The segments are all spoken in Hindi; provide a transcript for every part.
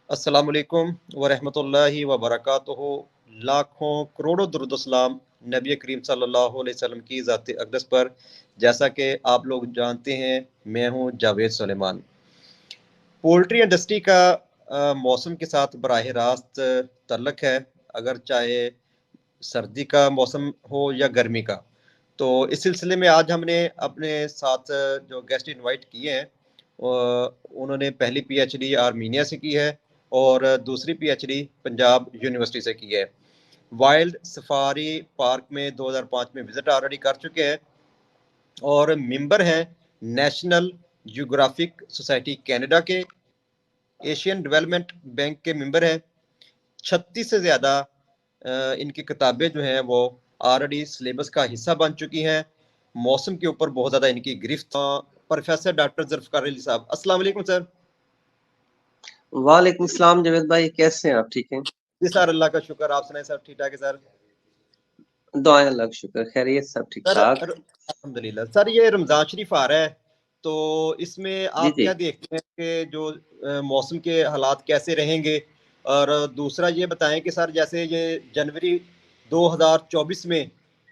अस्सलामुअलैकुम वरहमतुल्लाहि वबरकातुहू। लाखों करोड़ों दुरूद-ओ-सलाम नबी करीम सल्लल्लाहु अलैहि वसल्लम की ज़ात अक़दस पर। जैसा कि आप लोग जानते हैं, मैं हूं जावेद सुलेमान। पोल्ट्री इंडस्ट्री का मौसम के साथ बराह रास्त तल्लुक़ है, अगर चाहे सर्दी का मौसम हो या गर्मी का। तो इस सिलसिले में आज हमने अपने साथ जो गेस्ट इनवाइट किए हैं, उन्होंने पहली पीएचडी आर्मीनिया से की है और दूसरी पीएचडी पंजाब यूनिवर्सिटी से की है। वाइल्ड सफारी पार्क में 2005 में विजिट ऑलरेडी कर चुके हैं और मेंबर हैं नेशनल जियोग्राफिक सोसाइटी कनाडा के, एशियन डेवलपमेंट बैंक के मेंबर हैं। 36 से ज़्यादा इनकी किताबें जो हैं वो ऑलरेडी सिलेबस का हिस्सा बन चुकी हैं। मौसम के ऊपर बहुत ज़्यादा इनकी गिरफ्त। प्रोफेसर डॉक्टर ज़ुल्फ़िकार अली साहब, अस्सलाम वालेकुम सर। वालेकुम सलाम जावेद भाई, कैसे हैं आप? ठीक हैं जी सर, अल्लाह का शुक्र। आप सुनाएं, सब ठीक ठाक है सर? दुआएं अल्लाह का शुक्र, खैरियत सब ठीक सर ठाक। अल्हम्दुलिल्लाह। सर, ये रमज़ान शरीफ आ रहा है, तो इसमें जी आप जी। क्या देखते हैं कि जो मौसम के हालात कैसे रहेंगे? और दूसरा ये बताएं कि सर, जैसे ये जनवरी 2024 में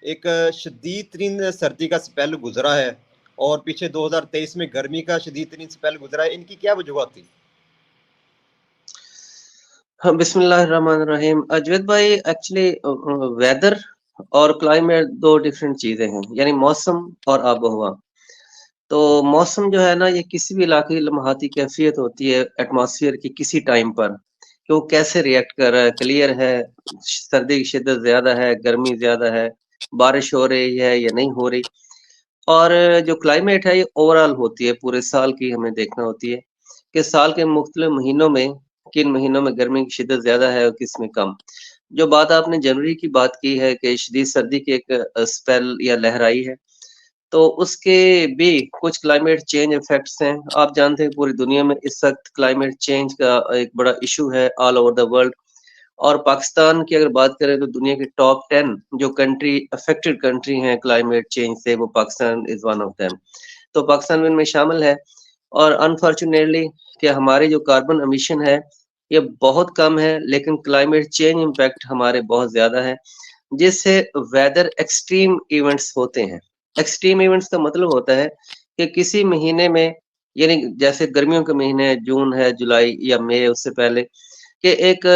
एक शदीद तरीन सर्दी का स्पेल गुजरा है और पीछे 2023 में गर्मी का शदीद तरीन स्पेल गुजरा है, इनकी क्या वजूहत थी? हाँ, बिस्मिल्लाहिर्रहमानिर्रहीम। जावेद भाई, एक्चुअली वेदर और क्लाइमेट दो डिफरेंट चीजें हैं, यानी मौसम और आबो-हवा। तो मौसम जो है ना, ये किसी भी इलाके की लम्हाती कैफियत होती है एटमॉस्फेयर की किसी टाइम पर, कि वो कैसे रिएक्ट कर रहा है। क्लियर है, सर्दी की शिद्दत ज्यादा है, गर्मी ज्यादा है, बारिश हो रही है या नहीं हो रही। और जो क्लाइमेट है, ये ओवरऑल होती है, पूरे साल की हमें देखना होती है कि साल के मुख्तलिफ महीनों में किन महीनों में गर्मी की शिद्दत ज्यादा है और किस में कम। जो बात आपने जनवरी की बात की है कि शदीद सर्दी की एक स्पेल या लहर आई है, तो उसके भी कुछ क्लाइमेट चेंज इफेक्ट्स हैं। आप जानते हैं पूरी दुनिया में इस वक्त क्लाइमेट चेंज का एक बड़ा इशू है ऑल ओवर द वर्ल्ड। और पाकिस्तान की अगर बात करें तो दुनिया के टॉप 10 जो कंट्री अफेक्टेड कंट्री हैं क्लाइमेट चेंज से, वो Pakistan is one of them. तो पाकिस्तान भी इनमें शामिल है। और अनफॉर्चुनेटली कि हमारी जो कार्बन एमिशन है ये बहुत कम है, लेकिन क्लाइमेट चेंज इम्पैक्ट हमारे बहुत ज्यादा है, जिससे वेदर एक्सट्रीम इवेंट्स होते हैं। एक्सट्रीम इवेंट्स का मतलब होता है कि किसी महीने में, यानी जैसे गर्मियों के महीने जून है, जुलाई या मई, उससे पहले कि एक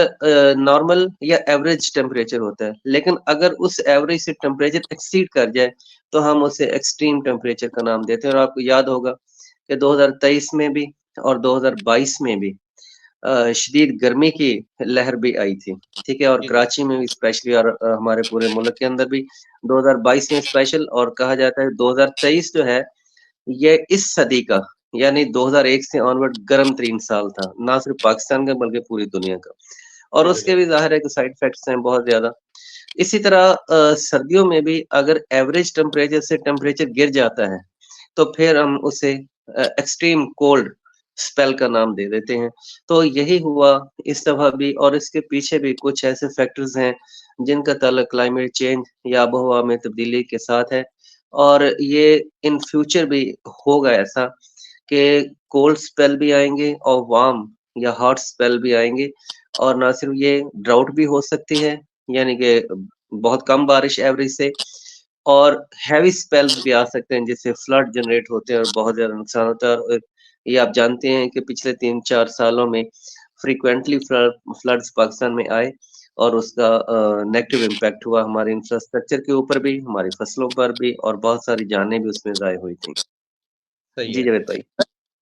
नॉर्मल या एवरेज टेम्परेचर होता है, लेकिन अगर उस एवरेज से टेम्परेचर एक्सीड कर जाए तो हम उसे एक्सट्रीम टेम्परेचर का नाम देते हैं। और आपको याद होगा कि 2023 में भी और 2022 में भी शदीद गर्मी की लहर भी आई थी, ठीक है। और जी जी। कराची में भी स्पेशली, और हमारे पूरे मुल्क के अंदर भी 2022 में स्पेशल। और कहा जाता है 2023 जो है ये इस सदी का, यानी 2001 से ऑनवर्ड गर्म तरीन साल था, ना सिर्फ पाकिस्तान का बल्कि पूरी दुनिया का। और जी उसके बिल्कुल। भी जाहिर है कि साइड इफेक्ट्स हैं बहुत ज्यादा। इसी तरह सर्दियों में भी अगर एवरेज टेम्परेचर से टेम्परेचर गिर जाता है तो फिर हम उसे एक्सट्रीम कोल्ड स्पेल का नाम दे देते हैं। तो यही हुआ इस दफा भी, और इसके पीछे भी कुछ ऐसे फैक्टर्स हैं जिनका ताल्लुक क्लाइमेट चेंज या आबोहवा में तब्दीली के साथ है। और ये इन फ्यूचर भी होगा ऐसा कि कोल्ड स्पेल भी आएंगे और वार्म या हॉट स्पेल भी आएंगे। और ना सिर्फ ये, ड्राउट भी हो सकती है, यानी कि बहुत कम बारिश एवरेज से। और हैवी स्पेल्स भी आ सकते हैं जिससे फ्लड जनरेट होते हैं और बहुत ज्यादा नुकसान होता है। और ये आप जानते हैं कि पिछले 3-4 सालों में फ्रीक्वेंटली फ्लड्स पाकिस्तान में आए और उसका नेगेटिव इम्पैक्ट हुआ हमारे इंफ्रास्ट्रक्चर के ऊपर भी, हमारी फसलों पर भी, और बहुत सारी जानें भी उसमें ज़ाय हुई थी। सही जी है। जावेद भाई।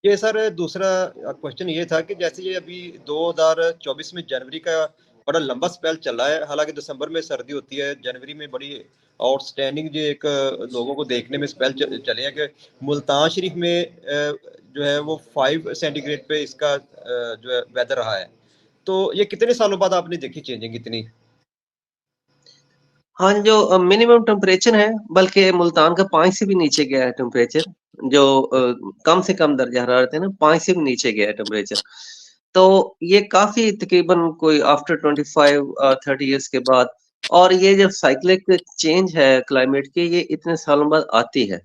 ये सर, दूसरा क्वेश्चन ये था कि जैसे ये अभी 2024 में जनवरी का बड़ा लंबा स्पेल चला है, हालांकि दिसंबर में सर्दी होती है, जनवरी में बड़ी आउटस्टैंडिंग जो एक लोगों को देखने में स्पेल चले हैं कि मुल्तान शरीफ में जो है वो 5 सेंटीग्रेड पे इसका जो है वेदर रहा है। तो ये कितने सालों बाद आपने देखी चेंजिंग इतनी? हाँ, जो मिनिमम टेम्परेचर है, बल्कि मुल्तान का 5 से भी नीचे गया है टेम्परेचर। जो कम से कम दर्जा हरारत है ना, 5 से भी नीचे गया है टेम्परेचर। तो ये काफ़ी तकरीबन कोई आफ्टर 25 30 इयर्स के बाद। और ये जब साइक्लिक चेंज है क्लाइमेट की, ये इतने सालों बाद आती है।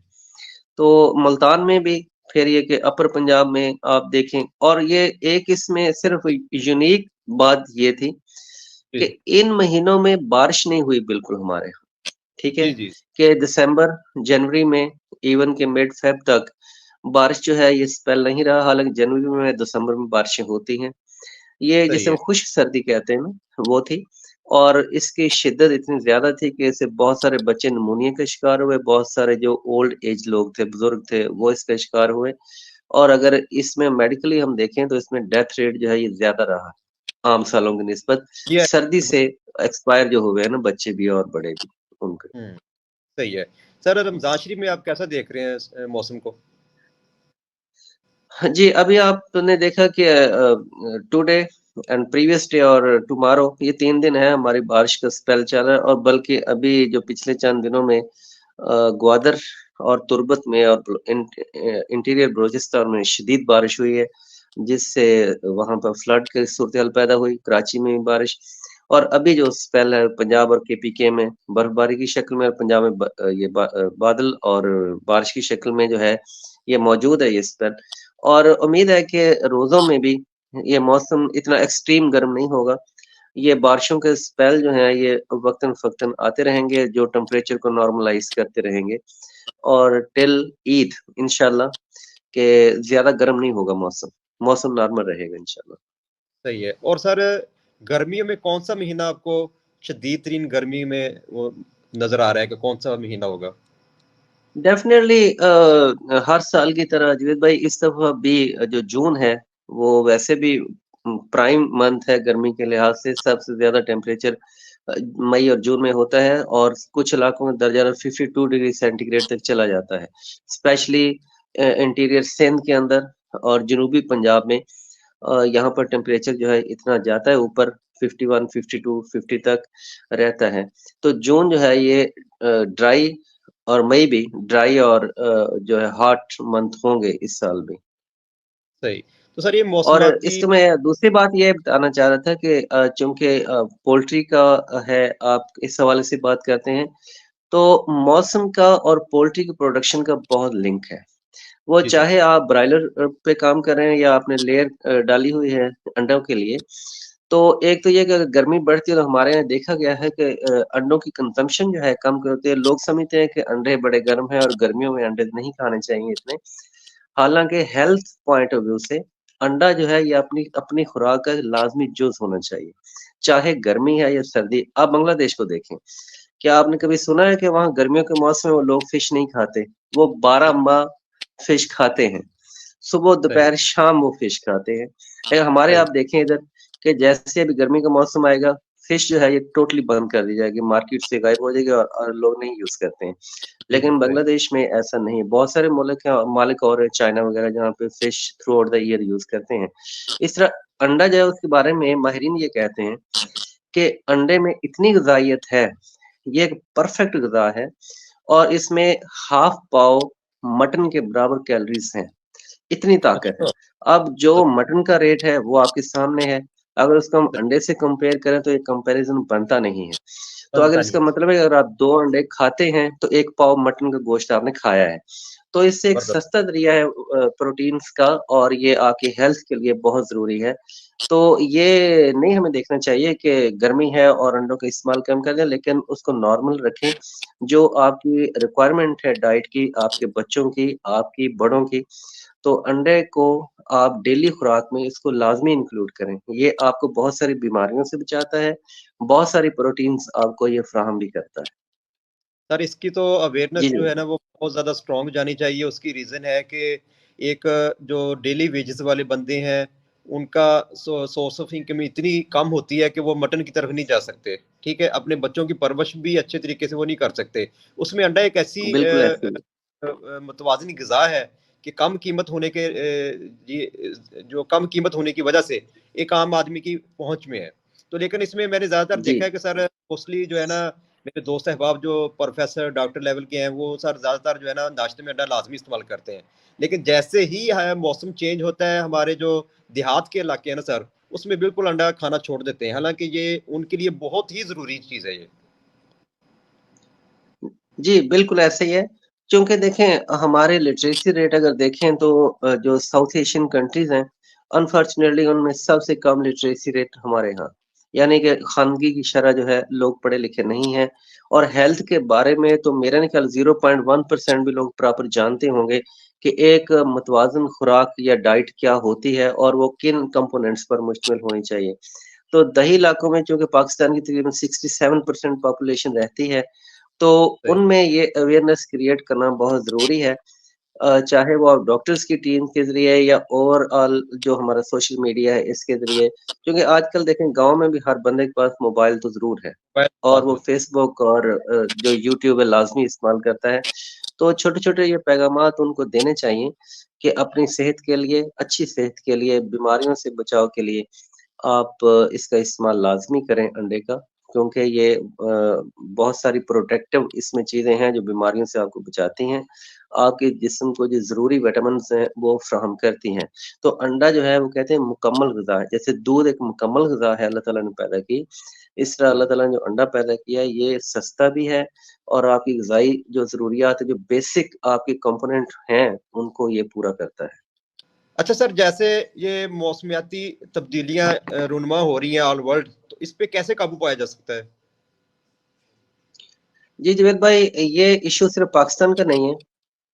तो मुल्तान में भी फिर ये कि अपर पंजाब में आप देखें, और ये एक इसमें सिर्फ यूनिक बात ये थी कि जी इन महीनों में बारिश नहीं हुई बिल्कुल हमारे यहाँ, ठीक है? जी जी। कि दिसंबर, जनवरी में, इवन के मिड फेब तक बारिश जो है ये स्पेल नहीं रहा, हालाँकि जनवरी में, दिसंबर में बारिशें होती हैं। ये सही जिसे है। हम खुश्क सर्दी कहते हैं ना, वो थी। और इसकी शिद्दत इतनी ज़्यादा थी कि इससे बहुत सारे बच्चे निमोनिया का शिकार हुए, बहुत सारे जो ओल्ड एज लोग थे, बुज़ुर्ग थे, वो इसका शिकार हुए। और अगर इसमें मेडिकली हम देखें तो इसमें डेथ रेट जो है ये ज़्यादा रहा, आम सालों की निस्बत। ये सर्दी से एक्सपायर जो हुए हैं ना बच्चे भी और बड़े भी, उनके। हुँ, सही है। सर रमज़ान शरीफ में आप कैसा देख रहे हैं मौसम को? हाँ जी, अभी आपने देखा कि टुडे एंड प्रीवियस डे और टुमारो, ये 3 दिन है हमारी बारिश का स्पेल चल रहा है, और बल्कि अभी जो पिछले चंद दिनों में ग्वादर और तुर्बत में और इंटीरियर बलूचिस्तान में शदीद बारिश हुई है, जिससे वहाँ पर फ्लड की सूरत-हाल पैदा हुई, कराची में भी बारिश। और अभी जो स्पेल है पंजाब और केपीके में बर्फबारी की शक्ल में, और पंजाब में बादल और बारिश की शक्ल में जो है, ये मौजूद है ये स्पेल। और उम्मीद है कि रोज़ों में भी ये मौसम इतना एक्सट्रीम गर्म नहीं होगा। ये बारिशों के स्पेल जो हैं ये वक़्तन-फ़वक़्तन आते रहेंगे, जो टेम्परेचर को नॉर्मलाइज़ करते रहेंगे, और टिल ईद इंशाअल्लाह के ज़्यादा गर्म नहीं होगा मौसम। मौसम नॉर्मल रहेगा इंशाअल्लाह। सही है। और सर गर्मियों में कौन-सा महीना आपको शदीद तरीन गर्मी में वो नज़र आ रहा है कि कौन-सा महीना होगा? डेफ़िनेटली हर साल की तरह जुनैद भाई इस दफ़ा भी जो जून है, वो वैसे भी प्राइम मंथ है गर्मी के लिहाज़ से, सबसे ज़्यादा टेम्परेचर मई और जून में होता है, और कुछ इलाकों में दर्जा 52 डिग्री सेंटीग्रेड तक चला जाता है। स्पेशली इंटीरियर सिंध के अंदर और जनूबी पंजाब में यहाँ पर टेम्परेचर जो है इतना जाता है ऊपर, 51, 52, 50 तक रहता है। तो जून जो है ये ड्राई, और मई भी ड्राई और जो है हॉट मंथ होंगे इस साल भी। सही। तो सर ये और मौसमाती इसमें दूसरी बात ये बताना चाह रहा था कि चूँकि पोल्ट्री का है, आप इस हवाले से बात करते हैं, तो मौसम का और पोल्ट्री के प्रोडक्शन का बहुत लिंक है। वो जी, जी। चाहे आप ब्रॉयलर पे काम कर रहे हैं या आपने लेयर डाली हुई है अंडों के लिए, तो एक तो ये कि अगर गर्मी बढ़ती है तो हमारे यहाँ देखा गया है कि अंडों की कंज़म्पशन जो है कम करते हैं। लोग समझते हैं कि अंडे बड़े गर्म हैं और गर्मियों में अंडे नहीं खाने चाहिए इतने। हालाँकि हेल्थ पॉइंट ऑफ व्यू से अंडा जो है ये अपनी अपनी खुराक का लाज़मी जुज़ होना चाहिए, चाहे गर्मी है या सर्दी। आप बांग्लादेश को देखें, क्या आपने कभी सुना है कि वहाँ गर्मियों के मौसम में वो लोग फिश नहीं खाते? वो 12 माह फिश खाते हैं। सुबह, सही, दोपहर, शाम वो फिश खाते हैं। हमारे सही। आप देखें इधर कि जैसे अभी गर्मी का मौसम आएगा, फिश जो है ये टोटली बंद कर दी जाएगी, मार्केट से गायब हो जाएगी, और लोग नहीं यूज़ करते हैं। जी, जी, लेकिन सही। बांग्लादेश में ऐसा नहीं है। बहुत सारे मुल्क हैं, मालिक और हैं, चाइना वगैरह, जहाँ पे fish through out the year use करते हैं। इस तरह अंडा जो है उसके बारे में माहिरीन ये कहते हैं कि अंडे में इतनी ग़िज़ाइयत है, ये एक परफेक्ट ग़िज़ा है, और इसमें हाफ़ पाव मटन के बराबर कैलोरीज़ हैं। इतनी ताकत है। अच्छा, अब जो अच्छा। मटन का रेट है वो आपके सामने है, अगर उसको हम अंडे से कंपेयर करें तो ये कंपैरिज़न बनता नहीं है। तो अगर बनता नहीं इसका है। मतलब है अगर आप 2 अंडे खाते हैं तो 1 पाव मटन का गोश्त आपने खाया है। तो इससे एक ज़बरदस्त। सस्ता ज़रिया है प्रोटीन्स का, और ये आपकी हेल्थ के लिए बहुत ज़रूरी है। तो ये नहीं हमें देखना चाहिए कि गर्मी है और अंडों का इस्तेमाल कम कर दें, लेकिन उसको नॉर्मल रखें। जो आपकी रिक्वायरमेंट है डाइट की, आपके बच्चों की, आपकी, बड़ों की, तो अंडे को आप डेली खुराक में इसको लाज़मी इंक्लूड करें। ये आपको बहुत सारी बीमारियों से बचाता है, बहुत सारी प्रोटीन्स आपको ये फ़राहम भी करता है। सर इसकी तो जी, अवेयरनेस जो है जी। ना वो बहुत ज़्यादा स्ट्रॉन्ग जानी चाहिए। उसकी रीज़न है कि एक जो डेली वेजेस वाले बंदे हैं, उनका सोर्स ऑफ इनकम इतनी कम होती है कि वो मटन की तरफ नहीं जा सकते। ठीक है? अपने बच्चों की परवरिश भी अच्छे तरीके से वो नहीं कर सकते। उसमें अंडा एक ऐसी बिल्कुल ऐसे ही है। मुतवाज़िन ग़िज़ा है कि कम कीमत होने के जो कम कीमत होने की वजह से एक आम आदमी की पहुँच में है। तो लेकिन इसमें मैंने ज़्यादातर जी। देखा है कि सर मोस्टली जो है ना मेरे दोस्त अहबाब जो प्रोफ़ेसर, डॉक्टर लेवल के हैं, वो सर ज़्यादातर जो है ना नाश्ते में अंडा लाज़मी इस्तेमाल करते हैं। लेकिन जैसे ही मौसम चेंज होता है, हमारे जो देहात के इलाके हैं ना सर, उसमें बिल्कुल अंडा खाना छोड़ देते हैं। हालाँकि ये उनके लिए बहुत ही ज़रूरी चीज़ है ये। जी, बिल्कुल ऐसे ही है। क्योंकि देखें हमारे लिटरेसी रेट अगर देखें तो जो साउथ एशियन कंट्रीज हैं, अनफॉर्चुनेटली उनमें सबसे कम लिटरेसी रेट हमारे यहाँ, यानी कि खानगी की शरह जो है लोग पढ़े लिखे नहीं हैं। और हेल्थ के बारे में तो मेरा नहीं ख्याल 0.1% भी लोग प्रॉपर जानते होंगे कि एक मुतवाजन खुराक या डाइट क्या होती है और वो किन कंपोनेंट्स पर मुश्तमिल होनी चाहिए। तो दही इलाकों में चूंकि पाकिस्तान की तकरीबन 67% पॉपुलेशन रहती है, तो सही। उनमें ये अवेयरनेस क्रिएट करना बहुत ज़रूरी है। चाहे वो आप डॉक्टर्स की टीम के ज़रिए या ओवरऑल जो हमारा सोशल मीडिया है इसके ज़रिए, क्योंकि आजकल देखें गाँव में भी हर बंदे के पास मोबाइल तो ज़रूर है मोबाइल और पास वो होता फ़ेसबुक और जो यूट्यूब है लाज़मी इस्तेमाल करता है। तो छोटे-छोटे ये पैगामात उनको देने चाहिए कि अपनी सेहत के लिए, अच्छी सेहत के लिए, बीमारियों से बचाव के लिए आप इसका इस्तेमाल लाज़मी करें अंडे का, क्योंकि ये बहुत सारी प्रोटेक्टिव इसमें चीज़ें हैं जो बीमारियों से आपको बचाती हैं। आपके जिस्म को जो ज़रूरी विटामिन्स हैं वो फ़राहम करती हैं। तो अंडा जो है वो कहते हैं मुकम्मल ग़िज़ा है, जैसे दूध एक मुकम्मल ग़िज़ा है अल्लाह ताला ने पैदा की, इस तरह है। अल्लाह ताला ने जो अंडा पैदा किया है ये सस्ता भी है और आपकी ग़िज़ाई जो ज़रूरियात है, जो बेसिक आपके कंपोनेंट हैं, उनको ये पूरा करता है। अच्छा सर, जैसे ये मौसमियाती तब्दीलियां रुनमा हो रही हैं ऑल वर्ल्ड, तो इस पे कैसे काबू पाया जा सकता है? जी, जुबैद भाई, ये इश्यू सिर्फ़ पाकिस्तान का नहीं है,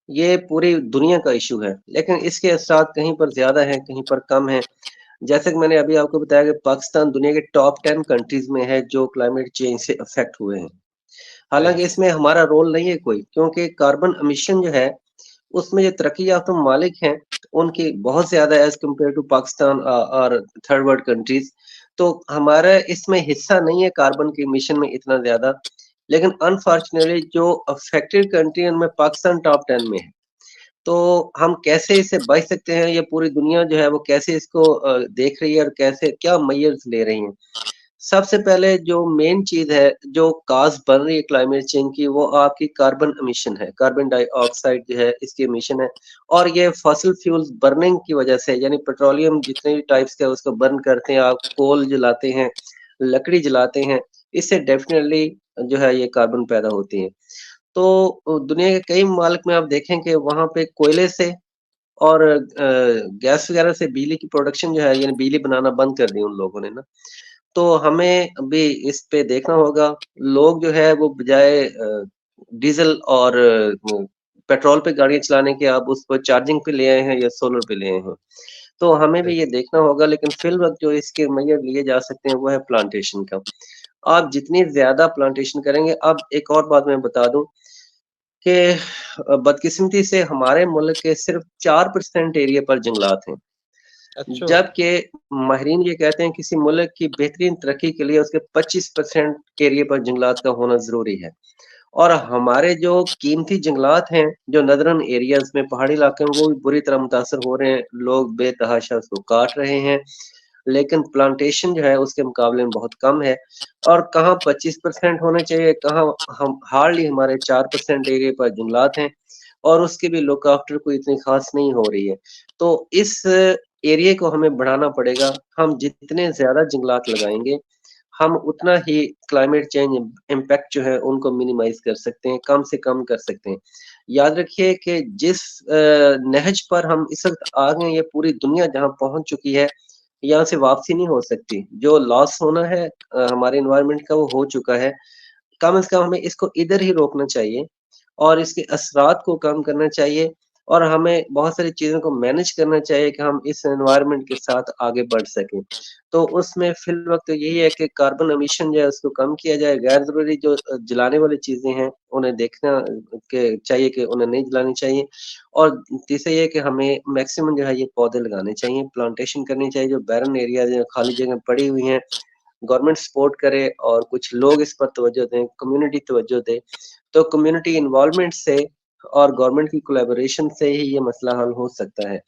ये पूरी दुनिया का इश्यू है, लेकिन इसके असरात कहीं पर ज़्यादा हैं, कहीं पर कम हैं। जैसे कि मैंने अभी आपको बताया कि पाकिस्तान दुनिया के टॉप 10 कंट्रीज़ में है जो क्लाइमेट चेंज से अफ़ेक्ट हुए हैं। सही। हालाँकि इसमें हमारा रोल नहीं है कोई, क्योंकि कार्बन एमिशन जो है, उसमें जो तरक्की याफ़्ता ममालिक हैं, उनकी बहुत ज़्यादा एज़ कम्पेयर टू पाकिस्तान और थर्ड वर्ल्ड कंट्रीज़। तो हमारा इसमें हिस्सा नहीं है कार्बन के एमिशन में इतना ज़्यादा, लेकिन अनफॉर्चुनेटली जो अफ़ेक्टेड कंट्री है, उनमें पाकिस्तान टॉप 10 में है। तो हम कैसे इससे बच सकते हैं, ये पूरी दुनिया जो है वो कैसे इसको देख रही है और कैसे क्या मेजर्स ले रही हैं। सबसे पहले जो मेन चीज़ है, जो कॉज़ बन रही है क्लाइमेट चेंज की, वो आपकी कार्बन एमिशन है, कार्बन डाइऑक्साइड जो है इसकी एमिशन है। और ये फॉसिल फ्यूल्स बर्निंग की वजह से, यानी पेट्रोलियम जितने भी टाइप्स का है उसको बर्न करते हैं, आप कोल जलाते हैं, लकड़ी जलाते हैं, इससे डेफ़िनेटली जो है ये कार्बन पैदा होती है। तो दुनिया के कई ममालिक में आप देखें कि वहाँ पे कोयले से और गैस वगैरह से बिजली की प्रोडक्शन जो है, यानी बिजली बनाना बंद कर दी उन लोगों ने ना। तो हमें अभी इस पे देखना होगा, लोग जो है वो बजाय डीज़ल और पेट्रोल पे गाड़ियाँ चलाने के अब उसको चार्जिंग पे ले आए हैं या सोलर पे ले आए हैं। तो हमें भी सही। ये देखना होगा, लेकिन फ़िलवक़्त जो इसके मेजर लिए जा सकते हैं वो है प्लांटेशन का। आप जितनी ज़्यादा प्लांटेशन करेंगे, अब एक और बात मैं बता दूँ कि बदकिस्मती से हमारे मुल्क के सिर्फ़ 4% एरिया पर जंगलात हैं। अच्छा। जबकि माहिरीन ये कहते हैं किसी मुल्क की बेहतरीन तरक्की के लिए उसके 25% एरिया पर जंगलात का होना ज़रूरी है। और हमारे जो कीमती जंगलात हैं, जो नदरन एरियाज़ में पहाड़ी इलाके में वो भी बुरी तरह मुतासर हो रहे हैं, लोग बेतहाशा उसको काट रहे हैं। लेकिन प्लांटेशन जो है उसके मुकाबले में बहुत कम है और कहाँ 25% होने चाहिए, कहाँ हम हार्डली हमारे 4% एरिया पर जंगलात हैं और उसकी भी लुक आफ्टर कोई इतनी ख़ास नहीं हो रही है। तो इस एरिया को हमें बढ़ाना पड़ेगा। हम जितने ज़्यादा जंगलात लगाएँगे, हम उतना ही क्लाइमेट चेंज इम्पैक्ट जो है उनको मिनिमाइज़ कर सकते हैं, कम से कम कर सकते हैं। याद रखिए कि जिस नहज पर हम इस वक़्त आ गए हैं, ये पूरी दुनिया जहाँ पहुँच चुकी है, यहाँ से वापसी नहीं हो सकती। जो लॉस होना है हमारे एनवायरनमेंट का वो हो चुका है। कम से कम हमें इसको इधर ही रोकना चाहिए और इसके असरात को कम करना चाहिए और हमें बहुत सारी चीज़ों को मैनेज करना चाहिए कि हम इस एनवायरनमेंट के साथ आगे बढ़ सकें। तो उसमें फ़िलवक़्त तो यही है कि कार्बन एमिशन जो है उसको कम किया जाए, गैर ज़रूरी जो जलाने वाली चीज़ें हैं, उन्हें देखना के चाहिए कि उन्हें नहीं जलानी चाहिए। और तीसरा ये है कि हमें मैक्सिमम जो है ये पौधे लगाने चाहिए, प्लांटेशन करनी चाहिए, जो बैरन एरियाज़ हैं, खाली जगह पड़ी हुई हैं, गवर्नमेंट सपोर्ट करे और कुछ लोग इस पर तवज्जो दें, कम्युनिटी तवज्जो दे। तो कम्युनिटी इन्वॉल्वमेंट से और गवर्नमेंट की कोलैबोरेशन से ही ये मसला हल हो सकता है।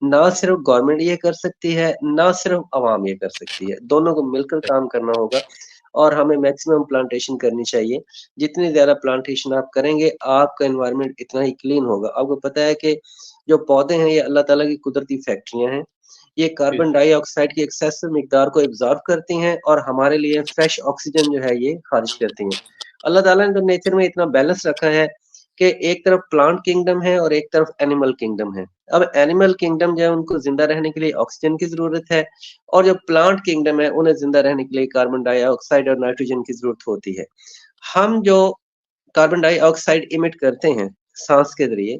ना सिर्फ़ गवर्नमेंट ये कर सकती है, ना सिर्फ़ अवाम ये कर सकती है। दोनों को मिलकर काम करना होगा और हमें मैक्सिमम प्लांटेशन करनी चाहिए। जितनी ज़्यादा प्लांटेशन आप करेंगे, आपका एनवायरनमेंट इतना ही क्लीन होगा। आपको पता है कि जो पौधे हैं, ये अल्लाह ताला की कुदरती फैक्ट्रियाँ हैं। ये जी। कार्बन डाइऑक्साइड की एक्सेसिव मिक़दार को एब्ज़ॉर्ब करती हैं और हमारे लिए फ्रेश ऑक्सीजन जो है ये ख़ारिज करती हैं। अल्लाह ताला ने तो नेचर में इतना बैलेंस रखा है कि एक तरफ प्लांट किंगडम है और एक तरफ एनिमल किंगडम है। अब एनिमल किंगडम जो है उनको जिंदा रहने के लिए ऑक्सीजन की जरूरत है, और जो प्लांट किंगडम है उन्हें जिंदा रहने के लिए कार्बन डाइऑक्साइड और नाइट्रोजन की जरूरत होती है। हम जो कार्बन डाइऑक्साइड इमिट करते हैं सांस के जरिए,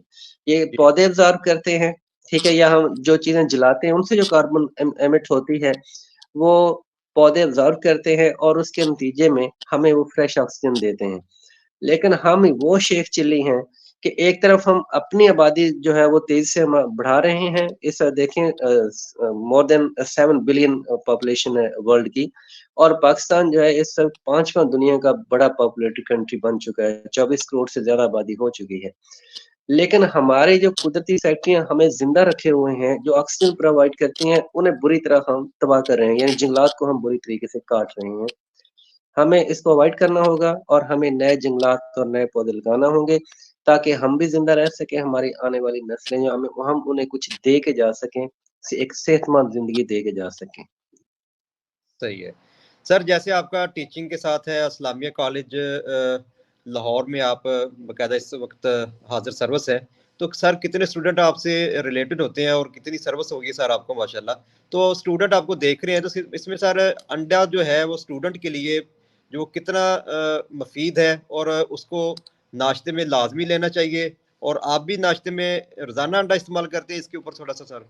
ये जी पौधे एब्जॉर्ब करते हैं, ठीक है, या हम जो चीजें जलाते हैं उनसे जो कार्बन एमिट होती है वो पौधे एब्जॉर्ब करते हैं और उसके नतीजे में हमें वो फ्रेश ऑक्सीजन देते हैं। लेकिन हम वो शेख चिल्ली हैं कि एक तरफ हम अपनी आबादी जो है वो तेजी से हम बढ़ा रहे हैं। इस देखें मोर देन 7 बिलियन पॉपुलेशन है वर्ल्ड की, और पाकिस्तान जो है इस वक्त 5वां दुनिया का बड़ा पॉपुलेटेड कंट्री बन चुका है, 24 करोड़ से ज्यादा आबादी हो चुकी है। लेकिन हमारे जो कुदरती फैक्ट्रियां हमें जिंदा रखे हुए हैं, जो ऑक्सीजन प्रोवाइड करती हैं, उन्हें बुरी तरह हम तबाह कर रहे हैं, यानी जंगलात को हम बुरी तरीके से काट रहे हैं। हमें इसको अवॉइड करना होगा और हमें नए जंगलात और नए पौधे लगाना होंगे, ताकि हम भी जिंदा रह सकें, हमारी आने वाली नस्लें जो हमें हम उन्हें कुछ दे के जा सकें, एक सेहतमंद जिंदगी दे के जा सकें। सही है सर। जैसे आपका टीचिंग के साथ है, इस्लामिया कॉलेज लाहौर में आप बकायदा इस वक्त हाजिर सर्विस है, तो सर कितने स्टूडेंट आपसे रिलेटेड होते हैं और कितनी सर्विस होगी सर आपको माशाल्लाह? तो स्टूडेंट आपको देख रहे हैं, तो इसमें सर अंडा जो है वो स्टूडेंट के लिए जो कितना मुफीद है, और उसको नाश्ते में लाजमी लेना चाहिए, और आप भी नाश्ते में रोजाना अंडा इस्तेमाल करते हैं, इसके ऊपर थोड़ा सा सर।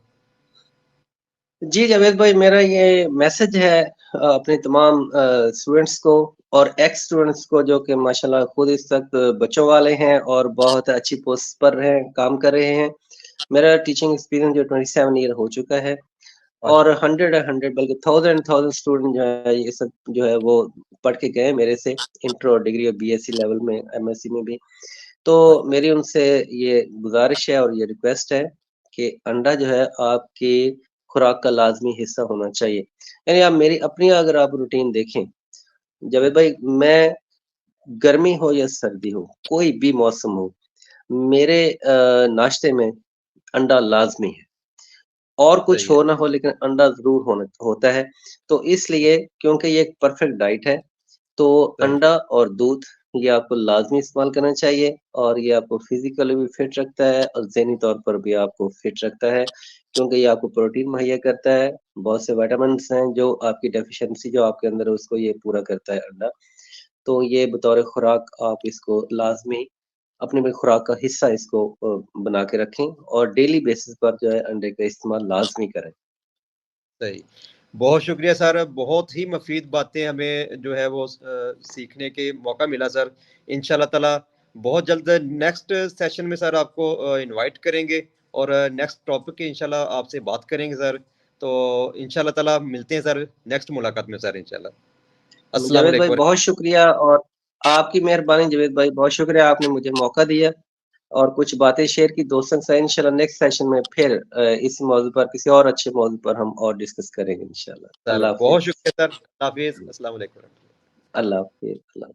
जी जावेद भाई, मेरा ये मैसेज है अपने तमाम स्टूडेंट्स को और एक्स स्टूडेंट्स को, जो कि माशाल्लाह खुद इस वक्त बच्चों वाले हैं और बहुत अच्छी पोस्ट पर हैं, काम कर रहे हैं। मेरा टीचिंग एक्सपीरियंस जो 27 ईयर हो चुका है, और माशाल्लाह। 100 बल्कि 1000 स्टूडेंट जो है ये सब जो है वो पढ़ के गए मेरे से, इंटर और डिग्री और बीएससी लेवल में, एमएससी में भी। तो मेरी उनसे ये गुजारिश है और ये रिक्वेस्ट है कि अंडा जो है आपकी खुराक का लाजमी हिस्सा होना चाहिए। यानी आप मेरी अपनी अगर आप रूटीन देखें जावेद भाई, मैं गर्मी हो या सर्दी हो, कोई भी मौसम हो, मेरे नाश्ते में अंडा लाजमी है। और कुछ सही है। हो ना हो लेकिन अंडा ज़रूर होना होता है। तो इसलिए, क्योंकि ये एक परफेक्ट डाइट है, तो सही है। अंडा और दूध ये आपको लाज़मी इस्तेमाल करना चाहिए, और ये आपको फिज़िकली भी फिट रखता है और ज़हनी तौर पर भी आपको फिट रखता है, क्योंकि ये आपको प्रोटीन मुहैया करता है, बहुत से विटामिन्स हैं जो आपकी डेफ़िशिएंसी जो आपके अंदर है उसको ये पूरा करता है अंडा। तो ये बतौर खुराक आप इसको लाज़मी अपनी भी खुराक का हिस्सा इसको बना के रखें, और डेली बेसिस पर जो है अंडे का इस्तेमाल लाज़मी करें। सही। बहुत शुक्रिया सर, बहुत ही मुफ़ीद बातें हमें जो है वो सीखने के मौका मिला सर। इंशाल्लाह ताला बहुत जल्द नेक्स्ट सेशन में सर आपको इनवाइट करेंगे, और नेक्स्ट टॉपिक की इंशाल्लाह आपसे बात करेंगे सर। तो इंशाल्लाह ताला मिलते हैं सर नेक्स्ट मुलाकात में सर इंशाल्लाह। अस्सलाम जावेद भाई वालेकुम। बहुत शुक्रिया, और आपकी मेहरबानी जावेद भाई, बहुत शुक्रिया, आपने मुझे मौका दिया और कुछ बातें शेयर की दोस्तों के साथ। इंशाल्लाह नेक्स्ट सेशन में फिर इसी मौजू पर, किसी और अच्छे मौजू पर हम और डिस्कस करेंगे इंशाल्लाह। सर अल्लाह बहुत हाफ़िज़। शुक्रिया सर। हाफिज़। अस्सलाम वालेकुम। अल्लाह हाफ़िज़। अल्लाह